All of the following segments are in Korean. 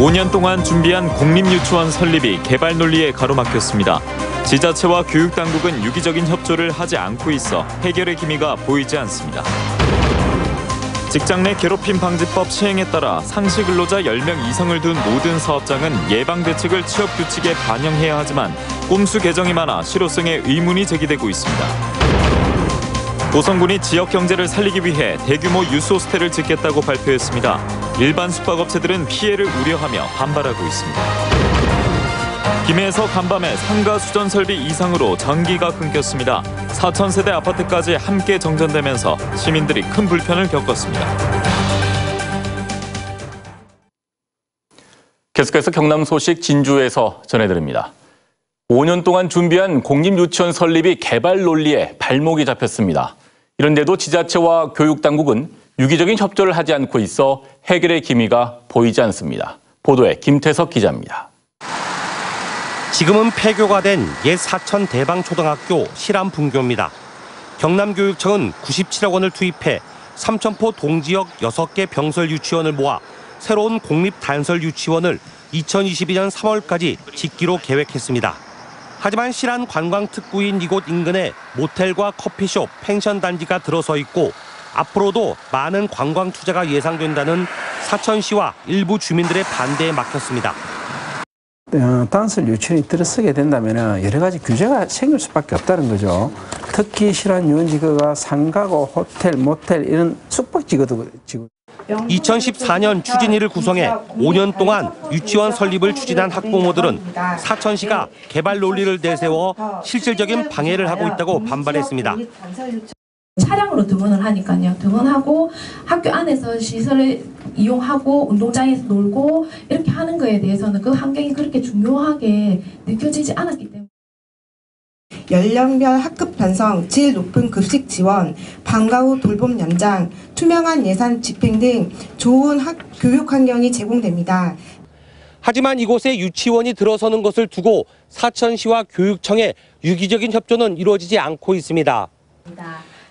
5년 동안 준비한 공립유치원 설립이 개발 논리에 가로막혔습니다. 지자체와 교육당국은 유기적인 협조를 하지 않고 있어 해결의 기미가 보이지 않습니다. 직장 내 괴롭힘 방지법 시행에 따라 상시 근로자 10명 이상을 둔 모든 사업장은 예방 대책을 취업 규칙에 반영해야 하지만 꼼수 개정이 많아 실효성에 의문이 제기되고 있습니다. 도성군이 지역 경제를 살리기 위해 대규모 유소스텔을 짓겠다고 발표했습니다. 일반 숙박업체들은 피해를 우려하며 반발하고 있습니다. 김해에서 간밤에 상가 수전 설비 이상으로 전기가 끊겼습니다. 4,000세대 아파트까지 함께 정전되면서 시민들이 큰 불편을 겪었습니다. 계속해서 경남 소식 진주에서 전해드립니다. 5년 동안 준비한 공립유치원 설립이 개발 논리에 발목이 잡혔습니다. 이런데도 지자체와 교육당국은 유기적인 협조를 하지 않고 있어 해결의 기미가 보이지 않습니다. 보도에 김태석 기자입니다. 지금은 폐교가 된 옛 사천 대방초등학교 실암분교입니다. 경남교육청은 97억 원을 투입해 삼천포 동지역 6개 병설 유치원을 모아 새로운 공립 단설 유치원을 2022년 3월까지 짓기로 계획했습니다. 하지만 실안 관광특구인 이곳 인근에 모텔과 커피숍, 펜션 단지가 들어서 있고 앞으로도 많은 관광 투자가 예상된다는 사천시와 일부 주민들의 반대에 막혔습니다. 단설 유치원이 들어서게 된다면 여러 가지 규제가 생길 수밖에 없다는 거죠. 특히 실안 유원지구가 상가고 호텔, 모텔 이런 숙박지구도 2014년 추진위를 구성해 5년 동안 유치원 설립을 추진한 학부모들은 사천시가 개발 논리를 내세워 실질적인 방해를 하고 있다고 반발했습니다. 차량으로 등원을 하니까요. 등원하고 학교 안에서 시설을 이용하고 운동장에서 놀고 이렇게 하는 거에 대해서는 그 환경이 그렇게 중요하게 느껴지지 않았기 때문에. 연령별 학급 편성, 질 높은 급식 지원, 방과 후 돌봄 연장, 투명한 예산 집행 등 좋은 교육 환경이 제공됩니다. 하지만 이곳에 유치원이 들어서는 것을 두고 사천시와 교육청의 유기적인 협조는 이루어지지 않고 있습니다.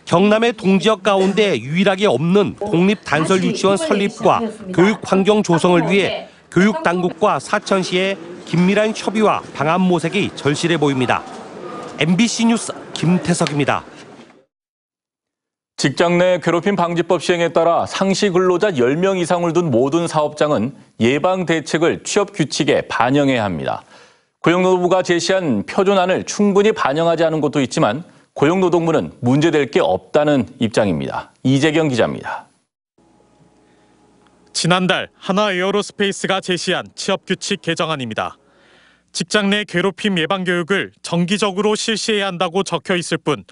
경남의 동지역 가운데 유일하게 없는 공립 단설 유치원 설립과 교육 환경 조성을 위해 교육당국과 사천시의 긴밀한 협의와 방안 모색이 절실해 보입니다. MBC 뉴스 김태석입니다. 직장 내 괴롭힘 방지법 시행에 따라 상시 근로자 10명 이상을 둔 모든 사업장은 예방 대책을 취업 규칙에 반영해야 합니다. 고용노동부가 제시한 표준안을 충분히 반영하지 않은 곳도 있지만 고용노동부는 문제될 게 없다는 입장입니다. 이재경 기자입니다. 지난달 하나에어로스페이스가 제시한 취업규칙 개정안입니다. 직장 내 괴롭힘 예방 교육을 정기적으로 실시해야 한다고 적혀 있을 뿐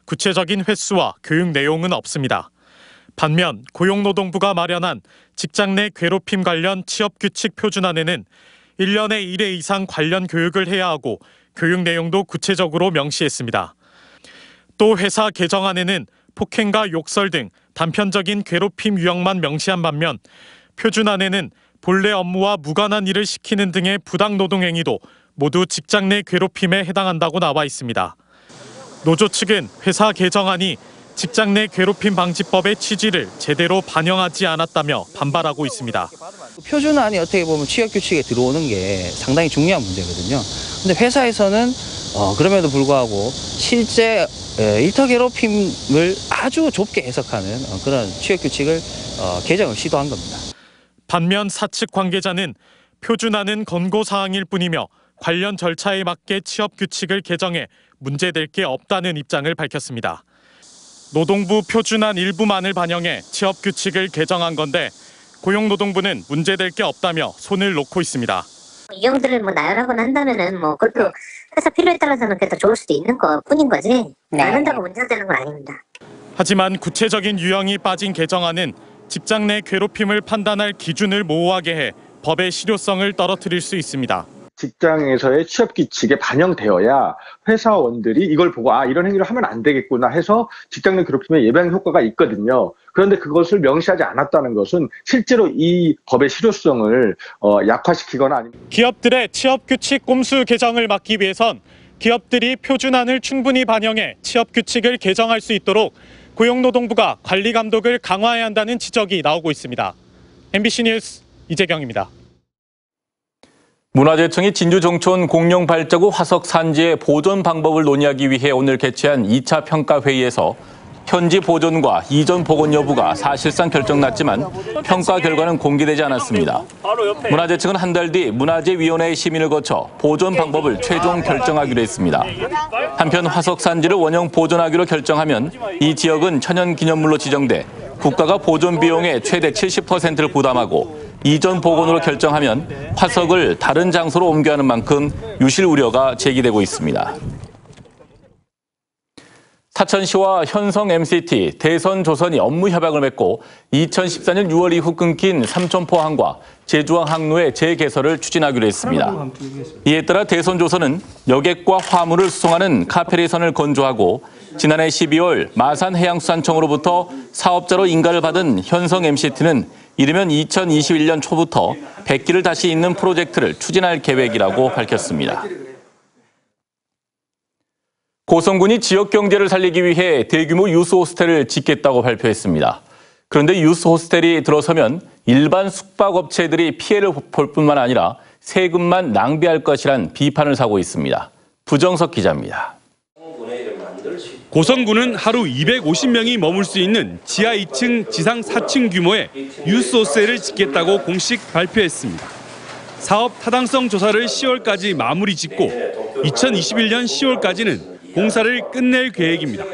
구체적인 횟수와 교육 내용은 없습니다. 반면 고용노동부가 마련한 직장 내 괴롭힘 관련 취업규칙 표준안에는 1년에 1회 이상 관련 교육을 해야 하고 교육 내용도 구체적으로 명시했습니다. 또 회사 개정안에는 폭행과 욕설 등 단편적인 괴롭힘 유형만 명시한 반면 표준안에는 본래 업무와 무관한 일을 시키는 등의 부당노동 행위도 모두 직장 내 괴롭힘에 해당한다고 나와 있습니다. 노조 측은 회사 개정안이 직장 내 괴롭힘 방지법의 취지를 제대로 반영하지 않았다며 반발하고 있습니다. 표준안이 어떻게 보면 취업규칙에 들어오는 게 상당히 중요한 문제거든요. 근데 회사에서는 그럼에도 불구하고 실제 일터 괴롭힘을 아주 좁게 해석하는 그런 취업규칙을 개정을 시도한 겁니다. 반면 사측 관계자는 표준안은 권고사항일 뿐이며 관련 절차에 맞게 취업규칙을 개정해 문제될 게 없다는 입장을 밝혔습니다. 노동부 표준안 일부만을 반영해 취업규칙을 개정한 건데 고용노동부는 문제될 게 없다며 손을 놓고 있습니다. 유형들을 나열하거나 한다면은 그것도 회사 필요에 따라서는 그게 더 좋을 수도 있는 것뿐인 거지. 안 한다고 문제가 되는 건 아닙니다. 하지만 구체적인 유형이 빠진 개정안은 직장 내 괴롭힘을 판단할 기준을 모호하게 해 법의 실효성을 떨어뜨릴 수 있습니다. 직장에서의 취업 규칙에 반영되어야 회사원들이 이걸 보고 이런 행위를 하면 안 되겠구나 해서 직장 내 괴롭힘의 예방 효과가 있거든요. 그런데 그것을 명시하지 않았다는 것은 실제로 이 법의 실효성을 약화시키거나 아니면 기업들의 취업 규칙 꼼수 개정을 막기 위해선 기업들이 표준안을 충분히 반영해 취업 규칙을 개정할 수 있도록 고용노동부가 관리 감독을 강화해야 한다는 지적이 나오고 있습니다. MBC 뉴스 이재경입니다. 문화재청이 진주 정촌 공룡 발자국 화석 산지의 보존 방법을 논의하기 위해 오늘 개최한 2차 평가 회의에서 현지 보존과 이전 복원 여부가 사실상 결정났지만 평가 결과는 공개되지 않았습니다. 문화재청은 한 달 뒤 문화재위원회의 심의를 거쳐 보존 방법을 최종 결정하기로 했습니다. 한편 화석 산지를 원형 보존하기로 결정하면 이 지역은 천연기념물로 지정돼 국가가 보존 비용의 최대 70%를 부담하고 이전 복원으로 결정하면 화석을 다른 장소로 옮겨야 하는 만큼 유실 우려가 제기되고 있습니다. 사천시와 현성 MCT, 대선조선이 업무 협약을 맺고 2014년 6월 이후 끊긴 삼천포항과 제주항 항로의 재개설을 추진하기로 했습니다. 이에 따라 대선조선은 여객과 화물을 수송하는 카페리선을 건조하고 지난해 12월 마산해양수산청으로부터 사업자로 인가를 받은 현성 MCT는 이르면 2021년 초부터 100기를 다시 잇는 프로젝트를 추진할 계획이라고 밝혔습니다. 고성군이 지역 경제를 살리기 위해 대규모 유스 호스텔을 짓겠다고 발표했습니다. 그런데 유스 호스텔이 들어서면 일반 숙박업체들이 피해를 볼 뿐만 아니라 세금만 낭비할 것이란 비판을 사고 있습니다. 부정석 기자입니다. 고성군은 하루 250명이 머물 수 있는 지하 2층, 지상 4층 규모의 유스 호스텔을 짓겠다고 공식 발표했습니다. 사업 타당성 조사를 10월까지 마무리 짓고 2021년 10월까지는 공사를 끝낼 계획입니다.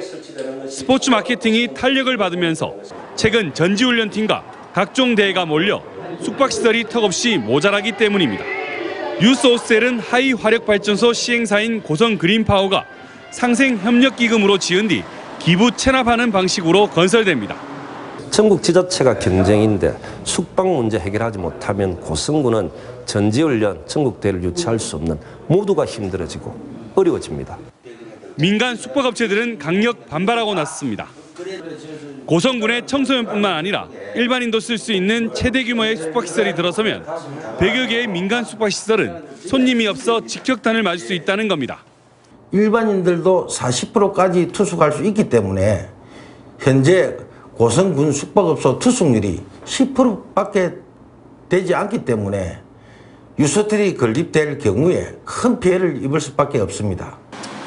스포츠 마케팅이 탄력을 받으면서 최근 전지훈련팀과 각종 대회가 몰려 숙박시설이 턱없이 모자라기 때문입니다. 유스 호스텔은 하이 화력 발전소 시행사인 고성 그린파워가 상생협력기금으로 지은 뒤 기부 체납하는 방식으로 건설됩니다. 전국 지자체가 경쟁인데 숙박 문제 해결하지 못하면 고성군은 전지훈련, 전국대회를 유치할 수 없는 모두가 힘들어지고 어려워집니다. 민간 숙박업체들은 강력 반발하고 나섰습니다. 고성군의 청소년뿐만 아니라 일반인도 쓸 수 있는 최대 규모의 숙박시설이 들어서면 100여 개의 민간 숙박시설은 손님이 없어 직격탄을 맞을 수 있다는 겁니다. 일반인들도 40%까지 투숙할 수 있기 때문에 현재 고성군 숙박업소 투숙률이 10%밖에 되지 않기 때문에 유스호텔이 건립될 경우에 큰 피해를 입을 수밖에 없습니다.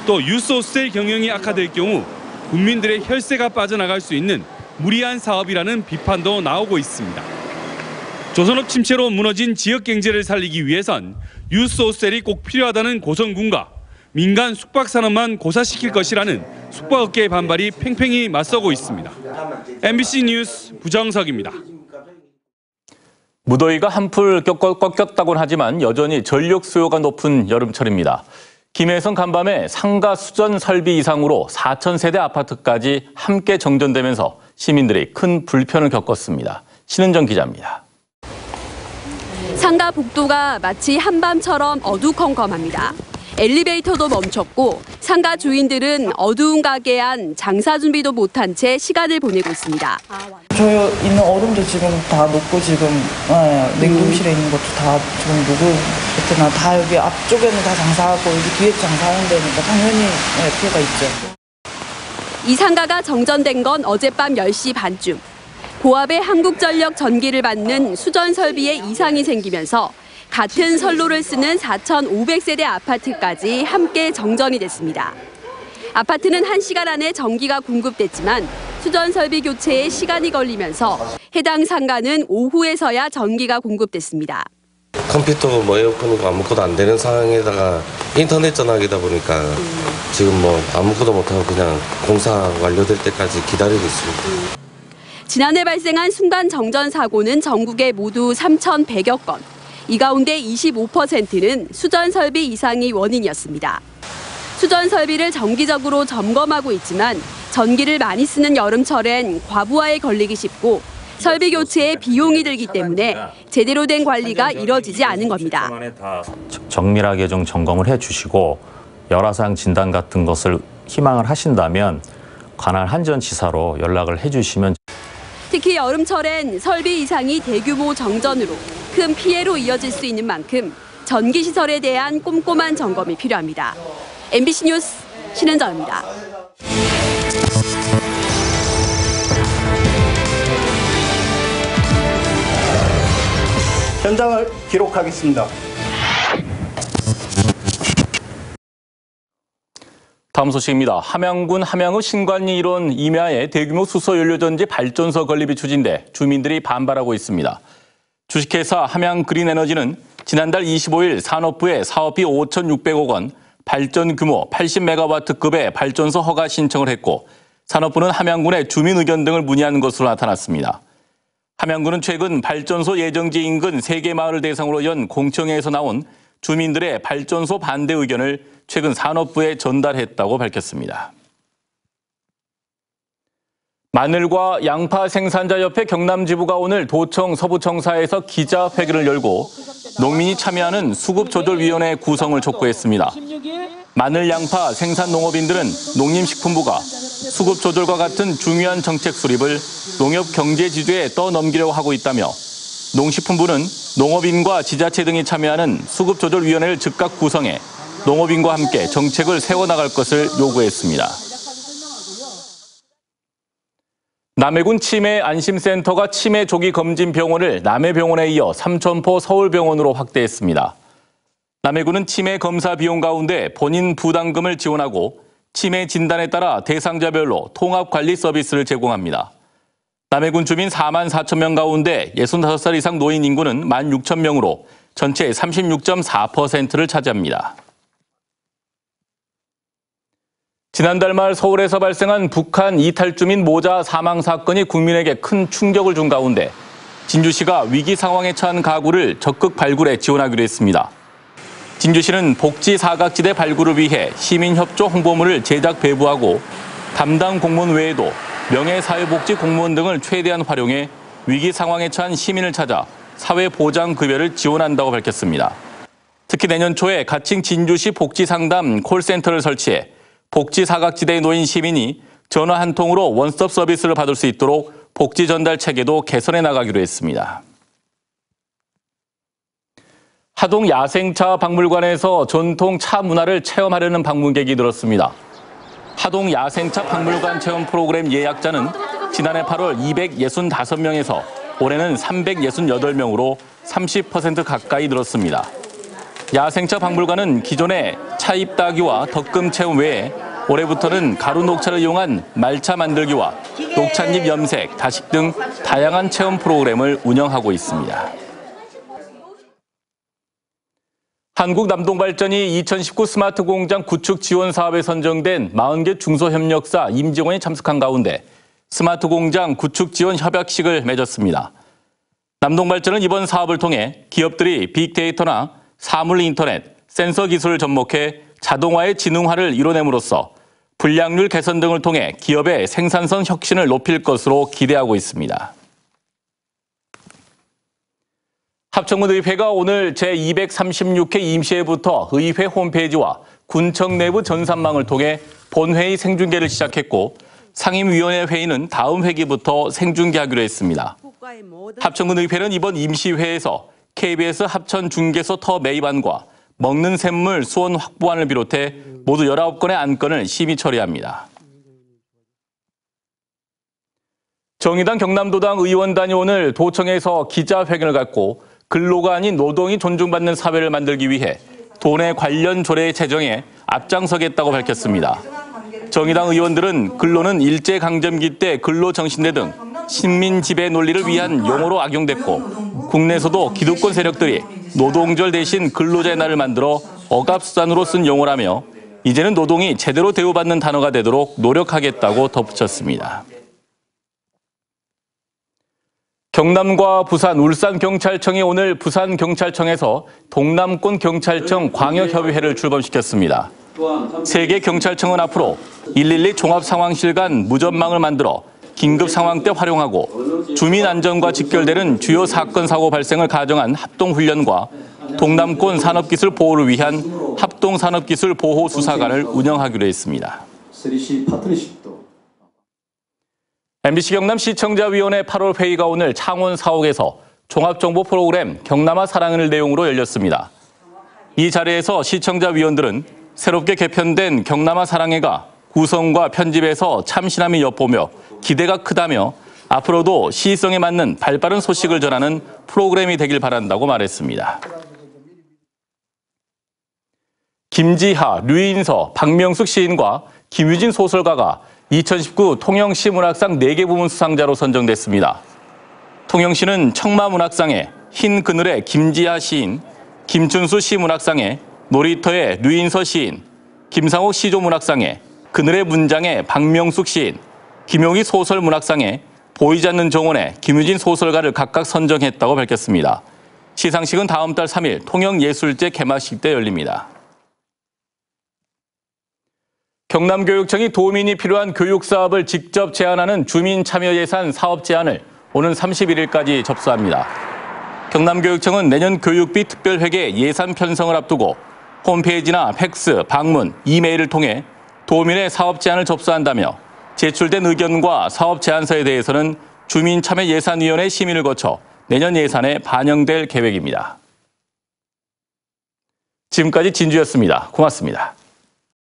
또 유스 호스텔 경영이 악화될 경우 국민들의 혈세가 빠져나갈 수 있는 무리한 사업이라는 비판도 나오고 있습니다. 조선업 침체로 무너진 지역 경제를 살리기 위해선 유스 호스텔이 꼭 필요하다는 고성군과 민간 숙박산업만 고사시킬 것이라는 숙박업계의 반발이 팽팽히 맞서고 있습니다. MBC 뉴스 부정석입니다. 무더위가 한풀 꺾였다곤 하지만 여전히 전력 수요가 높은 여름철입니다. 김해성 간밤에 상가 수전 설비 이상으로 4,000세대 아파트까지 함께 정전되면서 시민들이 큰 불편을 겪었습니다. 신은정 기자입니다. 상가 복도가 마치 한밤처럼 어두컴컴합니다. 엘리베이터도 멈췄고 상가 주인들은 어두운 가게 안 장사 준비도 못한 채 시간을 보내고 있습니다. 저희 있는 얼음도 지금 다 녹고 지금 냉동실에 있는 것도 다 지금 녹고 그때나 다 여기 앞쪽에는 다 장사하고 여기 뒤에 장사하는 데니까 당연히 피해가 있죠. 이 상가가 정전된 건 어젯밤 10시 반쯤. 고압의 한국전력 전기를 받는 수전 설비에 이상이 생기면서 같은 선로를 쓰는 4,500세대 아파트까지 함께 정전이 됐습니다. 아파트는 1시간 안에 전기가 공급됐지만 수전 설비 교체에 시간이 걸리면서 해당 상가는 오후에서야 전기가 공급됐습니다. 컴퓨터 에어컨이고 아무것도 안 되는 상황에다가 인터넷 전화기다 보니까 지금 아무것도 못하고 그냥 공사 완료될 때까지 기다리고 있습니다. 지난해 발생한 순간 정전 사고는 전국에 모두 3,100여 건. 이 가운데 25%는 수전 설비 이상이 원인이었습니다. 수전 설비를 정기적으로 점검하고 있지만 전기를 많이 쓰는 여름철엔 과부하에 걸리기 쉽고 설비 교체에 비용이 들기 때문에 제대로 된 관리가 이뤄지지 않은 겁니다. 정밀하게 좀 점검을 해주시고 열화상 진단 같은 것을 희망을 하신다면 관할 한전지사로 연락을 해주시면. 특히 여름철엔 설비 이상이 대규모 정전으로 큰 피해로 이어질 수 있는 만큼 전기시설에 대한 꼼꼼한 점검이 필요합니다. MBC 뉴스 신은정입니다. 현장을 기록하겠습니다. 다음 소식입니다. 함양군 함양읍 신관리 일원 임야에 대규모 수소연료전지 발전소 건립이 추진돼 주민들이 반발하고 있습니다. 주식회사 함양그린에너지는 지난달 25일 산업부에 사업비 5,600억 원, 발전 규모 80메가와트급의 발전소 허가 신청을 했고 산업부는 함양군의 주민 의견 등을 문의한 것으로 나타났습니다. 함양군은 최근 발전소 예정지 인근 3개 마을을 대상으로 연 공청회에서 나온 주민들의 발전소 반대 의견을 최근 산업부에 전달했다고 밝혔습니다. 마늘과 양파 생산자협회 경남지부가 오늘 도청 서부청사에서 기자회견을 열고 농민이 참여하는 수급조절위원회 구성을 촉구했습니다. 마늘, 양파 생산농업인들은 농림식품부가 수급조절과 같은 중요한 정책 수립을 농협경제지주에 떠넘기려고 하고 있다며 농식품부는 농업인과 지자체 등이 참여하는 수급조절위원회를 즉각 구성해 농업인과 함께 정책을 세워나갈 것을 요구했습니다. 남해군 치매 안심센터가 치매 조기 검진 병원을 남해병원에 이어 삼천포 서울병원으로 확대했습니다. 남해군은 치매 검사 비용 가운데 본인 부담금을 지원하고 치매 진단에 따라 대상자별로 통합관리 서비스를 제공합니다. 남해군 주민 4만 4천 명 가운데 65살 이상 노인 인구는 1만 6천 명으로 전체 36.4%를 차지합니다. 지난달 말 서울에서 발생한 북한 이탈 주민 모자 사망 사건이 국민에게 큰 충격을 준 가운데 진주시가 위기 상황에 처한 가구를 적극 발굴해 지원하기로 했습니다. 진주시는 복지 사각지대 발굴을 위해 시민협조 홍보물을 제작 배부하고 담당 공무원 외에도 명예사회복지 공무원 등을 최대한 활용해 위기 상황에 처한 시민을 찾아 사회보장급여를 지원한다고 밝혔습니다. 특히 내년 초에 가칭 진주시 복지상담 콜센터를 설치해 복지 사각지대에 놓인 시민이 전화 한 통으로 원스톱 서비스를 받을 수 있도록 복지 전달 체계도 개선해 나가기로 했습니다. 하동 야생차 박물관에서 전통 차 문화를 체험하려는 방문객이 늘었습니다. 하동 야생차 박물관 체험 프로그램 예약자는 지난해 8월 265명에서 올해는 368명으로 30% 가까이 늘었습니다. 야생차 박물관은 기존의 차 입따기와 덕금 체험 외에 올해부터는 가루 녹차를 이용한 말차 만들기와 녹찻잎 염색, 다식 등 다양한 체험 프로그램을 운영하고 있습니다. 한국남동발전이 2019 스마트 공장 구축 지원 사업에 선정된 40개 중소협력사 임직원이 참석한 가운데 스마트 공장 구축 지원 협약식을 맺었습니다. 남동발전은 이번 사업을 통해 기업들이 빅데이터나 사물 인터넷, 센서 기술을 접목해 자동화의 지능화를 이뤄냄으로써 불량률 개선 등을 통해 기업의 생산성 혁신을 높일 것으로 기대하고 있습니다. 합천군 의회가 오늘 제236회 임시회부터 의회 홈페이지와 군청 내부 전산망을 통해 본회의 생중계를 시작했고 상임위원회 회의는 다음 회기부터 생중계하기로 했습니다. 합천군 의회는 이번 임시회에서 KBS 합천 중개소 터 매입안과 먹는 샘물 수원 확보안을 비롯해 모두 19건의 안건을 심의 처리합니다. 정의당 경남도당 의원단이 오늘 도청에서 기자회견을 갖고 근로가 아닌 노동이 존중받는 사회를 만들기 위해 돈에 관련 조례 제정에 앞장서겠다고 밝혔습니다. 정의당 의원들은 근로는 일제강점기 때 근로정신대 등 식민 지배 논리를 위한 용어로 악용됐고 국내에서도 기득권 세력들이 노동절 대신 근로자의 날을 만들어 억압수단으로 쓴 용어라며 이제는 노동이 제대로 대우받는 단어가 되도록 노력하겠다고 덧붙였습니다. 경남과 부산, 울산경찰청이 오늘 부산경찰청에서 동남권 경찰청 광역협의회를 출범시켰습니다. 3개 경찰청은 앞으로 112 종합상황실 간 무전망을 만들어 긴급 상황 때 활용하고 주민 안전과 직결되는 주요 사건 사고 발생을 가정한 합동훈련과 동남권 산업기술 보호를 위한 합동산업기술 보호수사관을 운영하기로 했습니다. MBC 경남 시청자위원회 8월 회의가 오늘 창원 사옥에서 종합정보 프로그램 경남아 사랑을 내용으로 열렸습니다. 이 자리에서 시청자위원들은 새롭게 개편된 경남아 사랑해가 구성과 편집에서 참신함이 엿보며 기대가 크다며 앞으로도 시의성에 맞는 발빠른 소식을 전하는 프로그램이 되길 바란다고 말했습니다. 김지하, 류인서, 박명숙 시인과 김유진 소설가가 2019 통영시 문학상 4개 부문 수상자로 선정됐습니다. 통영시는 청마문학상에 흰 그늘의 김지하 시인, 김춘수 시문학상에 놀이터의 류인서 시인, 김상옥 시조문학상에 그늘의 문장의 박명숙 시인, 김용희 소설문학상에 보이지 않는 정원의 김유진 소설가를 각각 선정했다고 밝혔습니다. 시상식은 다음 달 3일 통영예술제 개막식 때 열립니다. 경남교육청이 도민이 필요한 교육사업을 직접 제안하는 주민참여예산 사업 제안을 오는 31일까지 접수합니다. 경남교육청은 내년 교육비 특별회계 예산 편성을 앞두고 홈페이지나 팩스, 방문, 이메일을 통해 도민의 사업 제안을 접수한다며 제출된 의견과 사업 제안서에 대해서는 주민참여예산위원회 심의를 거쳐 내년 예산에 반영될 계획입니다. 지금까지 진주였습니다. 고맙습니다.